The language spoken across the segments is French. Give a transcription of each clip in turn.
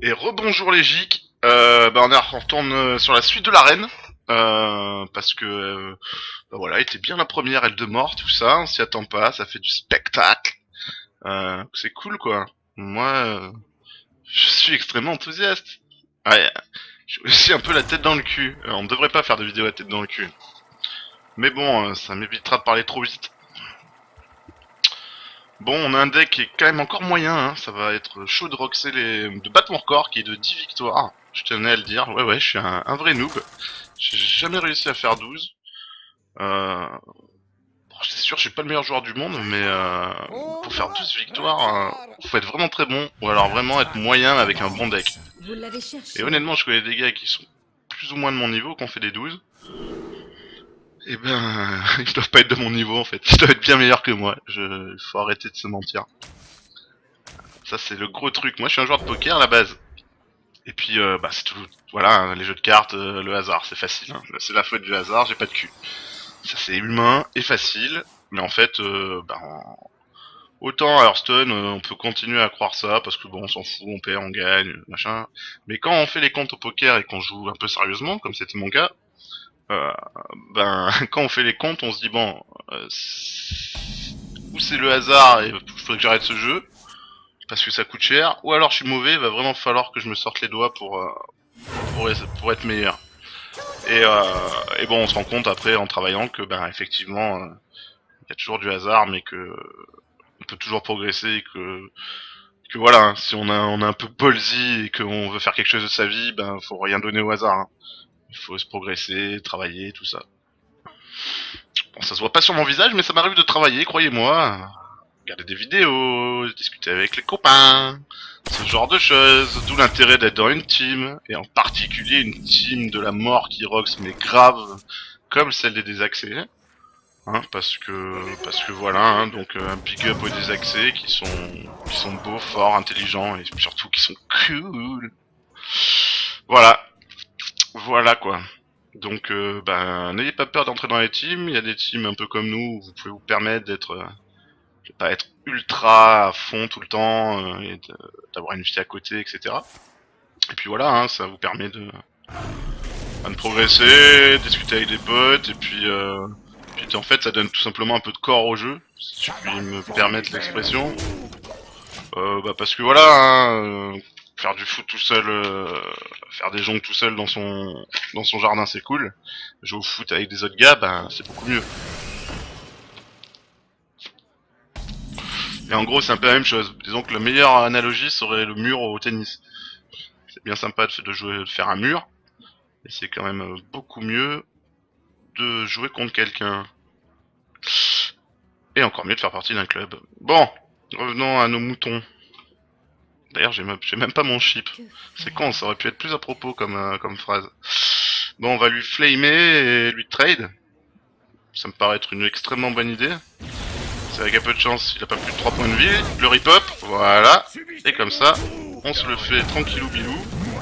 Et rebonjour les gics. On retourne sur la suite de l'arène. Parce que voilà, elle était bien la première, elle de mort, tout ça, on s'y attend pas, ça fait du spectacle. C'est cool quoi. Moi, je suis extrêmement enthousiaste. Ouais, j'ai aussi un peu la tête dans le cul. On ne devrait pas faire de vidéos à tête dans le cul. Mais bon, ça m'évitera de parler trop vite. Bon, on a un deck qui est quand même encore moyen, hein. Ça va être chaud de roxer de battre mon record qui est de 10 victoires. Je tenais à le dire, ouais, je suis un vrai noob. J'ai jamais réussi à faire 12. Bon, c'est sûr, je suis pas le meilleur joueur du monde, mais pour faire 12 victoires, faut être vraiment très bon, ou alors vraiment être moyen avec un bon deck. Vous l'avez Et cherché. honnêtement, je connais des gars qui sont plus ou moins de mon niveau, qui ont fait des 12. Et ben, ils doivent pas être de mon niveau en fait. Ils doivent être bien meilleurs que moi. Il faut arrêter de se mentir. Ça, c'est le gros truc. Moi, je suis un joueur de poker à la base. Et puis, c'est tout. Voilà, hein, les jeux de cartes, le hasard, c'est facile. Hein. C'est la faute du hasard, j'ai pas de cul. Ça, c'est humain et facile. Mais en fait, autant à Hearthstone, on peut continuer à croire ça, parce que bon, on s'en fout, on perd, on gagne, machin. Mais quand on fait les comptes au poker et qu'on joue un peu sérieusement, comme c'était mon cas, euh, quand on fait les comptes, on se dit, bon, ou c'est le hasard et il faudrait que j'arrête ce jeu, parce que ça coûte cher, ou alors je suis mauvais, il va vraiment falloir que je me sorte les doigts pour être meilleur. Et bon, on se rend compte après en travaillant que effectivement, il y a toujours du hasard, mais que on peut toujours progresser et que voilà, hein, si on a un peu ballsy et qu'on veut faire quelque chose de sa vie, faut rien donner au hasard. Hein. Il faut se progresser, travailler, tout ça. Bon, ça se voit pas sur mon visage, mais ça m'arrive de travailler, croyez-moi. Regarder des vidéos, discuter avec les copains, ce genre de choses. D'où l'intérêt d'être dans une team, et en particulier une team de la mort qui rocks, mais grave, comme celle des désaxés. Hein, parce que voilà, hein, donc un big up aux désaxés qui sont beaux, forts, intelligents et surtout qui sont cool. Voilà, voilà quoi. Donc n'ayez pas peur d'entrer dans les teams. Il y a des teams un peu comme nous où vous pouvez vous permettre de pas être ultra à fond tout le temps et d'avoir une vie à côté, etc. Et puis voilà, hein, ça vous permet de progresser, discuter avec des potes et puis en fait ça donne tout simplement un peu de corps au jeu, si je puis me permettre l'expression. Parce que voilà, hein, faire du foot tout seul, faire des jongles tout seul dans son jardin c'est cool. Jouer au foot avec des autres gars, c'est beaucoup mieux. Et en gros c'est un peu la même chose. Disons que la meilleure analogie serait le mur au tennis. C'est bien sympa de faire un mur, et c'est quand même beaucoup mieux de jouer contre quelqu'un. Et encore mieux de faire partie d'un club. Bon, revenons à nos moutons. D'ailleurs, j'ai même pas mon chip. Que C'est con, faire? ça aurait pu être plus à propos comme phrase. Bon, on va lui flamer et lui trade. Ça me paraît être une extrêmement bonne idée. C'est avec un peu de chance, il a pas plus de 3 points de vie. Le rip-up, voilà. Et comme ça, on se le fait tranquillou bilou.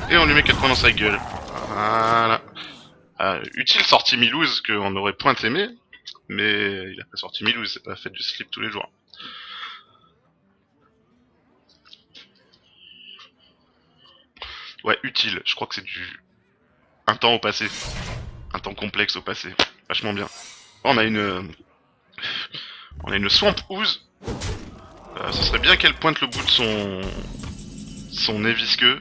Et on lui met 4 points dans sa gueule. Voilà. Utile sortie Milouz qu'on aurait point aimé. Mais il a pas sorti Milouz, c'est pas fait du slip tous les jours. Ouais, utile. Je crois que c'est un temps au passé. Un temps complexe au passé. Vachement bien. On a une Swamp Ooze. Ce serait bien qu'elle pointe le bout de son nez visqueux.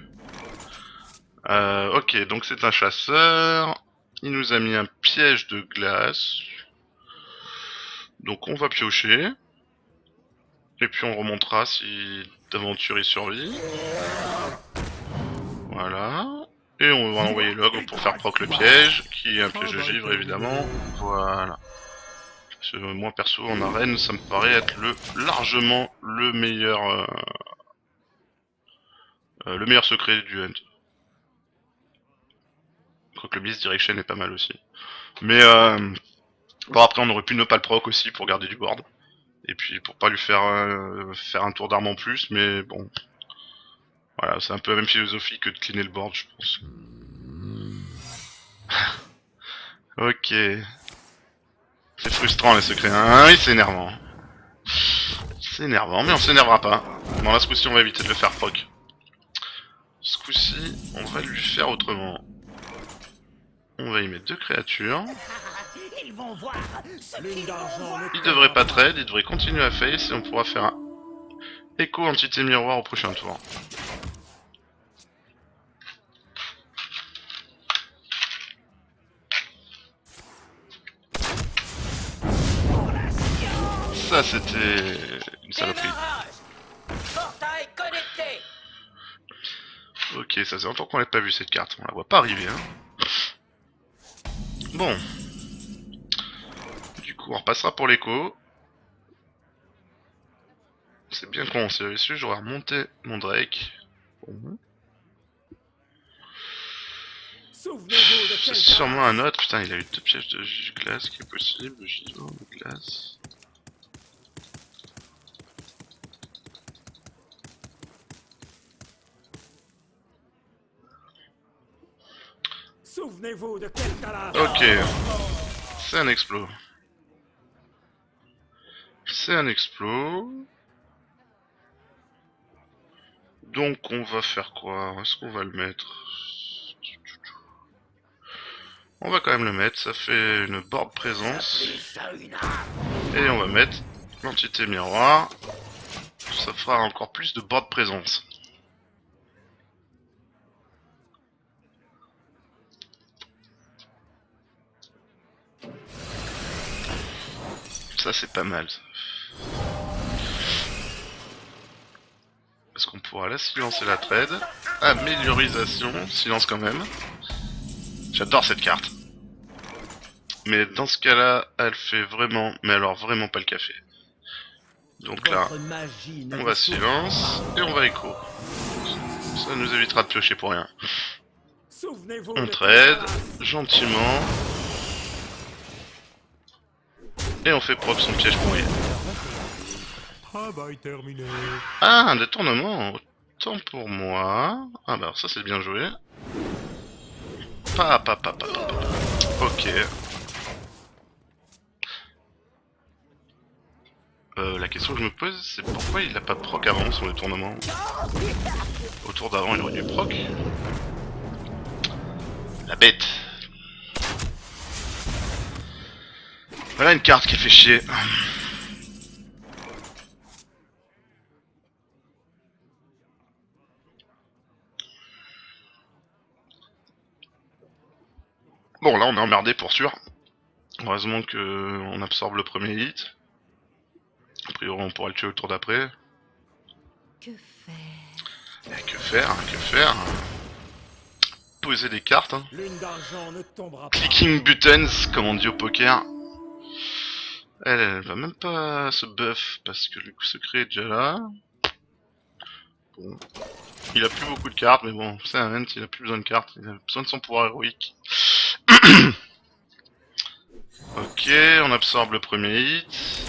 Ok, donc c'est un chasseur. Il nous a mis un piège de glace. Donc on va piocher. Et puis on remontera si d'aventure il survit. Voilà. Et on va envoyer Log pour faire proc le piège, qui est un piège de givre évidemment. Voilà. Parce que moi perso en arène, ça me paraît être largement le meilleur secret du hunt. Quoique le Beast Direction est pas mal aussi. Mais bon après on aurait pu ne pas le proc aussi pour garder du board. Et puis pour pas lui faire un tour d'arme en plus, mais bon. Voilà, c'est un peu la même philosophie que de cleaner le board je pense. Ok. C'est frustrant les secrets. Ah oui c'est énervant. C'est énervant, mais on s'énervera pas. Bon là ce coup-ci on va éviter de le faire proc. coup-ci, on va lui faire autrement. On va y mettre 2 créatures. Ils vont voir Il devrait pas trade, il devrait continuer à face et on pourra faire un écho entité miroir au prochain tour. Ça c'était une saloperie. Portail connecté. Ok, ça fait longtemps qu'on l'a pas vu cette carte, on la voit pas arriver hein. Bon. Du coup on repassera pour l'écho. C'est bien con, c'est réussi, j'aurais remonté mon Drake. Bon. C'est sûrement un autre, putain il a eu 2 pièges de glace qui est possible, gisement de glace. Souvenez-vous de quel talent. Ok, c'est un explos. C'est un explos. Donc on va faire quoi? Est-ce qu'on va le mettre? On va quand même le mettre, ça fait une board présence. Et on va mettre l'entité miroir. Ça fera encore plus de board présence. Ça c'est pas mal. Est-ce qu'on pourra la silencer la trade? Améliorisation, silence quand même. J'adore cette carte. Mais dans ce cas-là, elle fait vraiment, mais alors vraiment pas le café. Donc là, on va silence et on va écho. Ça nous évitera de piocher pour rien. On trade, gentiment. Et on fait propre son piège pour rien. Travail terminé. Ah, un détournement. Autant pour moi. Ah bah alors ça c'est bien joué. Ok. La question que je me pose, c'est pourquoi il a pas proc avant sur le tournement. Au tour d'avant, il aurait dû proc. La bête. Voilà une carte qui fait chier. Bon, là on est emmerdé pour sûr. Heureusement que on absorbe le premier hit. A priori, on pourra le tuer au tour d'après. Que faire? Que faire? Que faire? Poser des cartes. Hein. Lune d'argent ne tombera pas. Clicking buttons, comme on dit au poker. Elle va même pas se buff parce que le coup secret est déjà là. Bon. Il a plus beaucoup de cartes, mais bon, c'est un Ent, il a plus besoin de cartes, il a besoin de son pouvoir héroïque. Ok, on absorbe le premier hit.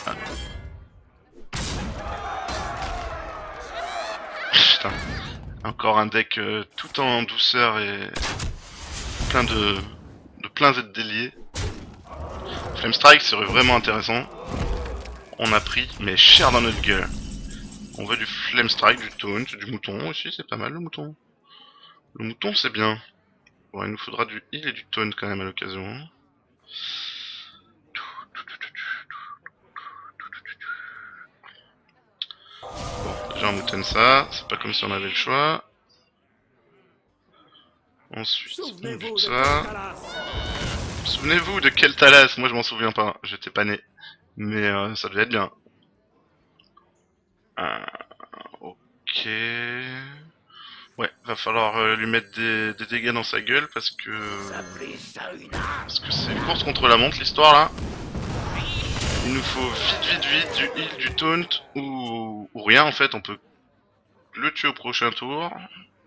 Ah. Putain. Encore un deck tout en douceur et plein de plein de déliés. Flame Strike serait vraiment intéressant. On a pris, mais cher dans notre gueule. On veut du Flame Strike, du Taunt, du mouton aussi, c'est pas mal le mouton. Le mouton c'est bien. Bon, il nous faudra du heal et du taunt quand même à l'occasion. Bon, déjà on moutonne ça, c'est pas comme si on avait le choix. Ensuite, on bute ça. Souvenez-vous de quel Talas? Moi je m'en souviens pas, j'étais pas né. Mais ça devait être bien. Ok... Ouais, va falloir lui mettre des dégâts dans sa gueule parce que c'est une course contre la montre l'histoire là. Il nous faut vite du heal, du taunt ou rien en fait, on peut le tuer au prochain tour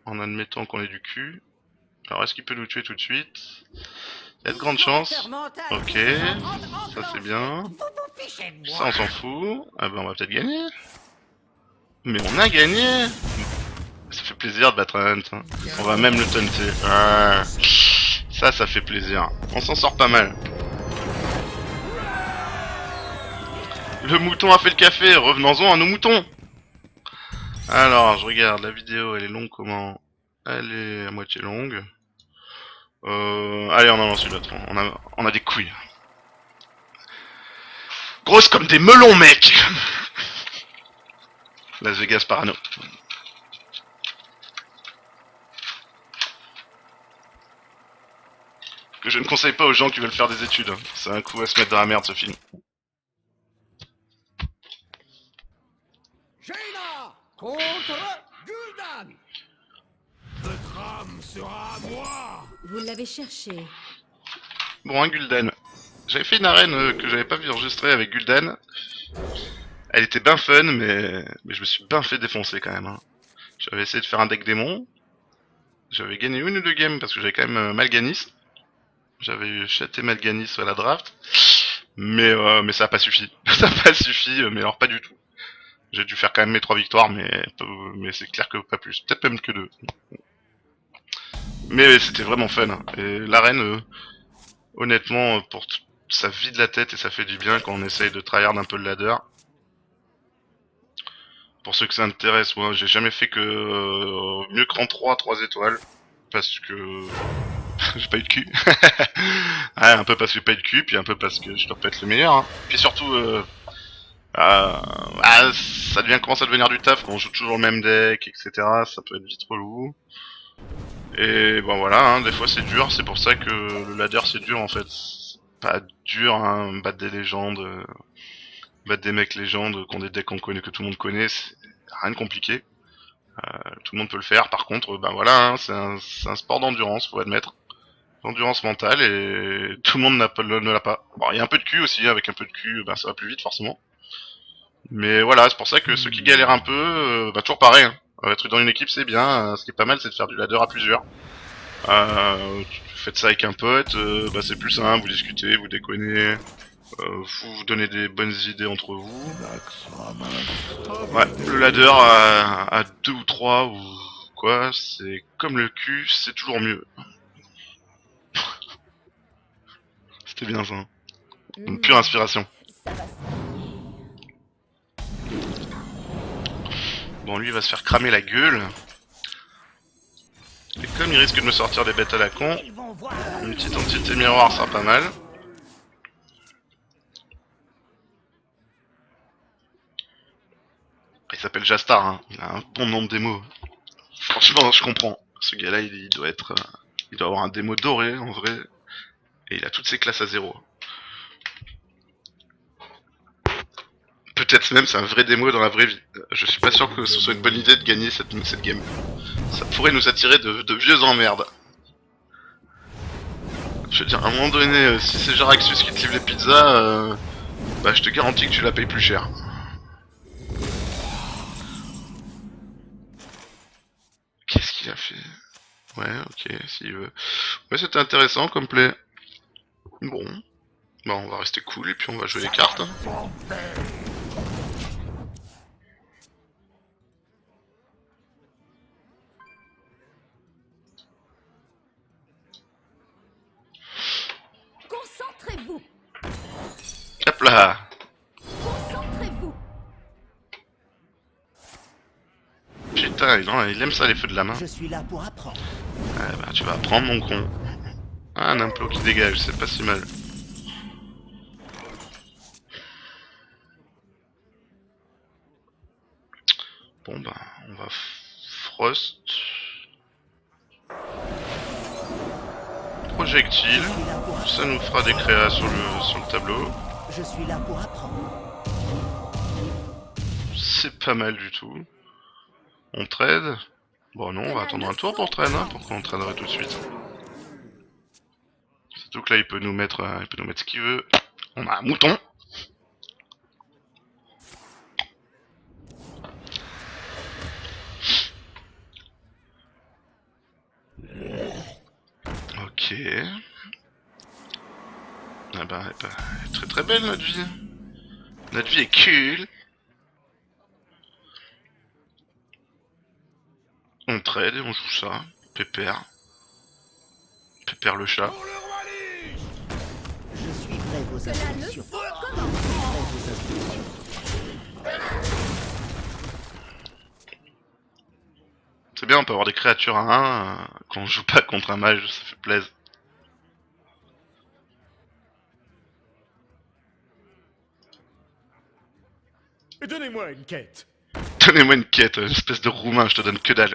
en admettant qu'on ait du cul. Alors est-ce qu'il peut nous tuer tout de suite? Il y a de grandes chances. Ok, ça c'est bien. Ça on s'en fout. Ah ben on va peut-être gagner. Mais on a gagné. Ça fait plaisir de battre un Hunt. Hein. On va même le taunter. Ah, ça fait plaisir. On s'en sort pas mal. Le mouton a fait le café. Revenons-en à nos moutons. Alors, je regarde, la vidéo, elle est longue comment? Elle est à moitié longue. Allez, on en lance une autre. On a des couilles. Grosses comme des melons, mec. Las Vegas Parano. Que je ne conseille pas aux gens qui veulent faire des études. C'est un coup à se mettre dans la merde, ce film. Jaina contre Gul'dan. Votre âme sera à moi. Vous l'avez cherché. Bon, un Gul'dan. J'avais fait une arène que j'avais pas vu enregistrer avec Gul'dan. Elle était bien fun, mais je me suis bien fait défoncer quand même. Hein. J'avais essayé de faire un deck démon. J'avais gagné une ou deux games parce que j'avais quand même Mal'Ganis. J'avais chaté Mal'Ganis à la draft. Mais ça a pas suffi. Ça a pas suffi, mais alors pas du tout. J'ai dû faire quand même mes 3 victoires, mais c'est clair que pas plus. Peut-être même que 2. Mais c'était vraiment fun. Hein. Et l'arène, honnêtement, ça vide la tête et ça fait du bien quand on essaye de tryhard un peu le ladder. Pour ceux que ça intéresse, moi j'ai jamais fait que mieux que rang 3 étoiles. Parce que j'ai pas eu de cul. Ouais, un peu parce que j'ai pas eu de cul, puis un peu parce que je dois pas être le meilleur. Hein. Puis surtout, ça commence à devenir du taf quand on joue toujours le même deck, etc. Ça peut être vite relou. Et bon voilà, hein, des fois c'est dur, c'est pour ça que le ladder c'est dur en fait. C'est pas dur, hein, battre des légendes, battre des mecs légendes qui ont des decks qu'on connaît, que tout le monde connaît, c'est rien de compliqué. Tout le monde peut le faire, par contre, ben voilà, hein, c'est un sport d'endurance, faut admettre. D'endurance mentale et tout le monde ne l'a pas. Bon, il y a un peu de cul aussi, avec un peu de cul, ben ça va plus vite forcément. Mais voilà, c'est pour ça que ceux qui galèrent un peu, bah toujours pareil, hein. Être dans une équipe c'est bien, ce qui est pas mal c'est de faire du ladder à plusieurs. Tu faites ça avec un pote, bah c'est plus simple, vous discutez, vous déconnez, vous donnez des bonnes idées entre vous. Ouais, le ladder à 2 ou 3 ou quoi, c'est comme le cul, c'est toujours mieux. C'était bien ça. Une pure inspiration. Ça va se Bon, lui il va se faire cramer la gueule. Et comme il risque de me sortir des bêtes à la con, Ils vont voir. une petite entité miroir sera pas mal. Il s'appelle Jastar, hein. Il a un bon nombre d'émos. Franchement, je comprends. Ce gars-là, il doit être, il doit avoir un démo doré en vrai, et il a toutes ses classes à 0. Peut-être même c'est un vrai démo dans la vraie vie. Je suis pas sûr que ce soit une bonne idée de gagner cette game. Ça pourrait nous attirer de vieux emmerdes. Je veux dire, à un moment donné, si c'est Jaraxus qui te livre les pizzas, bah je te garantis que tu la payes plus cher. Qu'est-ce qu'il a fait? Ouais, ok, s'il veut. Ouais, c'était intéressant comme play. Bon. Bah on va rester cool et puis on va jouer les cartes. Hein. Concentrez-vous. Hop là. Concentrez-vous. Putain, il aime ça les feux de la main. Je suis là pour apprendre. Ouais, bah tu vas prendre mon con. Ah, un implot qui dégage, c'est pas si mal. Bon bah, on va Frost. Projectile. Ça nous fera des créas sur le tableau. Je suis là pour apprendre. C'est pas mal du tout. On trade. Bon non, on va attendre un tour pour trade, hein, pourquoi on traderait tout de suite. Surtout que là il peut nous mettre ce qu'il veut. On a un mouton. Ok. Ah bah, elle est très très belle notre vie. Notre vie est cool. On trade et on joue ça. Pépère. Pépère le chat. Pour le roi Lich. Je suivrai vos Que la instructions. leçon commence. C'est bien, on peut avoir des créatures à 1 quand on joue pas contre un mage, ça fait plaisir. Donnez-moi une quête. Donnez-moi une quête, espèce de roumain, je te donne que dalle.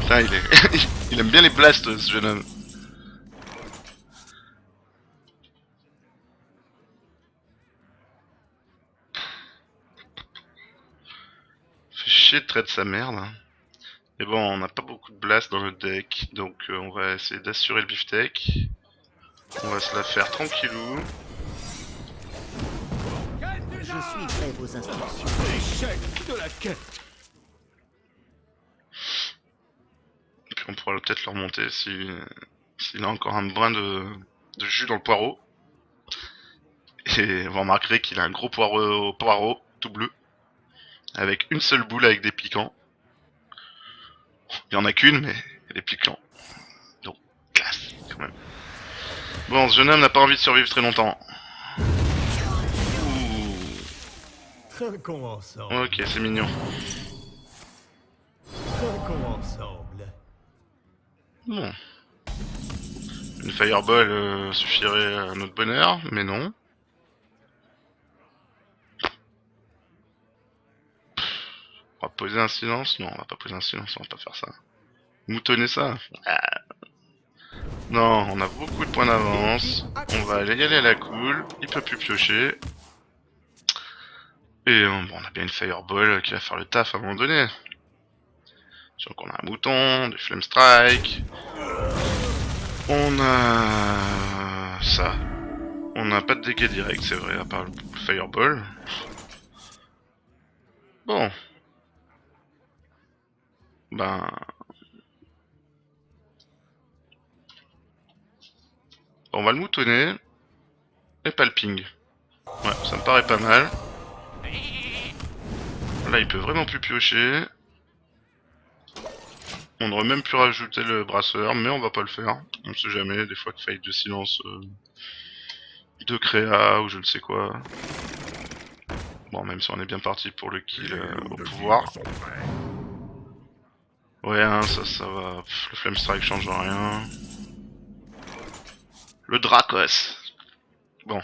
Putain, il est... il aime bien les blasts, ce jeune homme. Fait chier de traiter sa merde. Et bon, on n'a pas beaucoup de blast dans le deck, donc on va essayer d'assurer le beefsteak. On va se la faire tranquillou. Je suivrai vos instructions. Échec de la quête. Et puis on pourra peut-être le remonter s'il a encore un brin de jus dans le poireau. Et vous remarquerez qu'il a un gros poireau tout bleu. Avec une seule boule avec des piquants. Il y en a qu'une, mais elle est piquant. Donc, classe, quand même. Bon, ce jeune homme n'a pas envie de survivre très longtemps. Ouh. Trinquons ensemble. Ok, c'est mignon. Trinquons ensemble. Bon. Une fireball suffirait à notre bonheur, mais non. On va poser un silence? Non, on va pas poser un silence, on va pas faire ça. Moutonner ça? Ah. Non, on a beaucoup de points d'avance. On va aller y aller à la cool. Il peut plus piocher. Et bon, on a bien une fireball qui va faire le taf à un moment donné. Donc on a un mouton, des flame strike. On a ça. On n'a pas de dégâts directs, c'est vrai, à part le fireball. Bon. Ben... on va le moutonner. Et pas le ping. Ouais, ça me paraît pas mal. Là, il peut vraiment plus piocher. On aurait même pu rajouter le brasseur, mais on va pas le faire. On sait jamais, des fois que faille de silence de créa ou je ne sais quoi. Bon, même si on est bien parti pour le kill au pouvoir. Ouais, hein, ça va. Pff, le flame strike change rien. Le Dracos. Bon,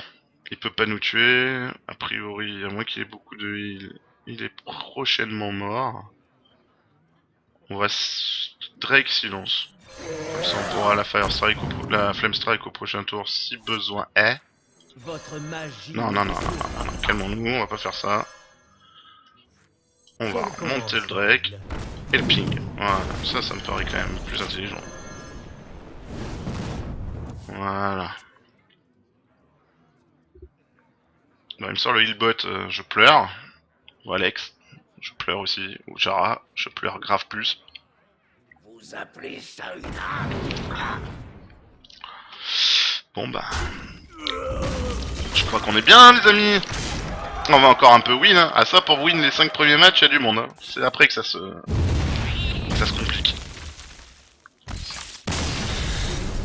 il peut pas nous tuer. A priori, à moins qu'il ait beaucoup de heal, il est prochainement mort. On va Drake silence. Comme ça on pourra la Fire Strike la Flame Strike au prochain tour si besoin est. Votre magie. Non, calmons-nous, on va pas faire ça. On va monter le Drake et le ping. Voilà, ça me paraît quand même plus intelligent. Voilà. Bon, il me sort le healbot, je pleure. Ou Alex, je pleure aussi. Ou Jara, je pleure grave plus. Vous appelez ça une arme? Bon bah... je crois qu'on est bien les amis. On va encore un peu win, hein. Ah ça pour win les 5 premiers matchs, il y a du monde, hein. C'est après que ça se complique.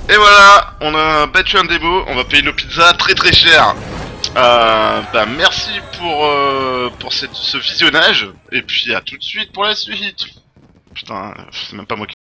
Et voilà, on a battu un démo, on va payer nos pizzas très très cher. Bah merci pour ce visionnage, et puis à tout de suite pour la suite. Putain, c'est même pas moi qui...